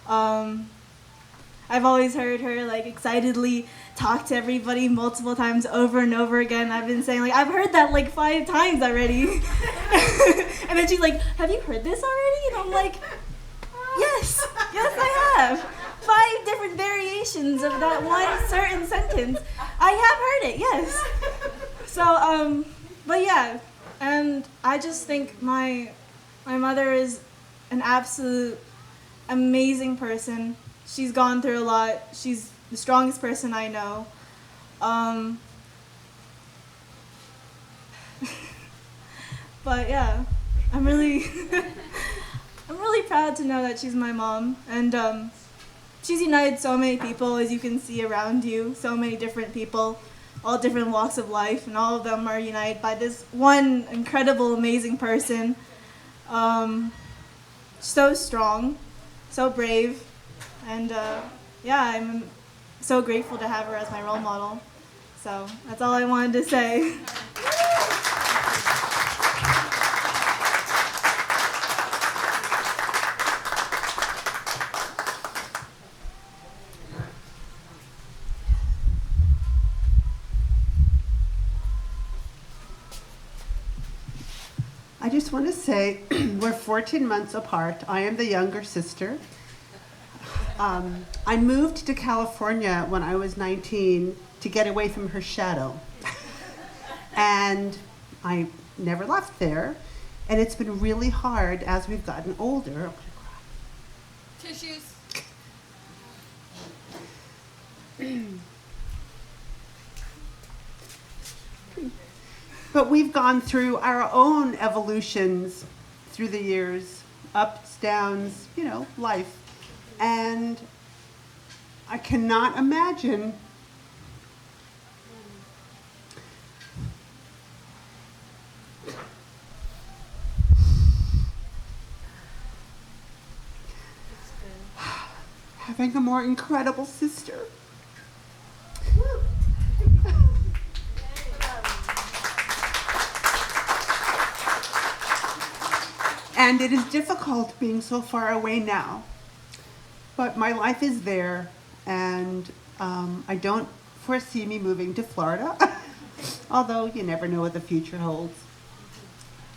I: I've always heard her like excitedly talk to everybody multiple times over and over again. I've been saying like, I've heard that like 5 times already. And then she's like, have you heard this already? And I'm like, yes, I have. 5 different variations of that one certain sentence. I have heard it, yes. So, but yeah, and I just think my mother is an absolute amazing person. She's gone through a lot. She's the strongest person I know. But yeah, I'm really proud to know that she's my mom, and she's united so many people, as you can see around you, so many different people, all different walks of life, and all of them are united by this one incredible, amazing person. So strong, so brave, and yeah, I'm so grateful to have her as my role model. So that's all I wanted to say.
J: I just want to say we're 14 months apart. I am the younger sister. I moved to California when I was 19 to get away from her shadow. And I never left there. And it's been really hard as we've gotten older.
G: Tissues.
J: But we've gone through our own evolutions through the years, ups, downs, life. And I cannot imagine having a more incredible sister. And it is difficult being so far away now. But my life is there, and I don't foresee me moving to Florida, although you never know what the future holds.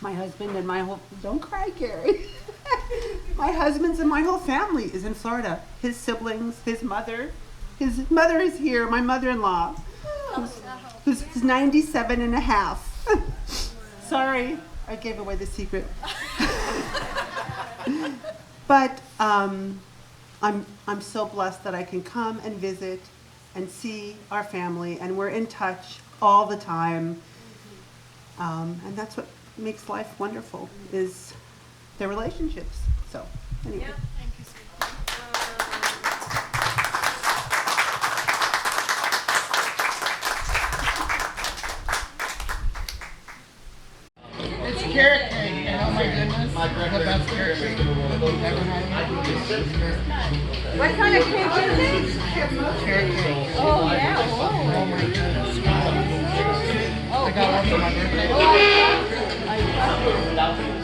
J: My husband and my whole, don't cry, Gary. My husband's and my whole family is in Florida. His siblings, his mother is here, my mother-in-law, who's 97 and a half. Sorry, I gave away the secret. But I'm so blessed that I can come and visit and see our family, and we're in touch all the time. And that's what makes life wonderful, is the relationships. So anyway.
G: Yeah, thank you, sweetheart.
B: It's carrot cake, and oh my goodness, the best carrot cake we've ever had.
G: What kind of cake is it?
B: Carrot cake.
G: Oh, yeah. Whoa.
B: Oh my goodness. I got one for my birthday.
G: Oh, I love it.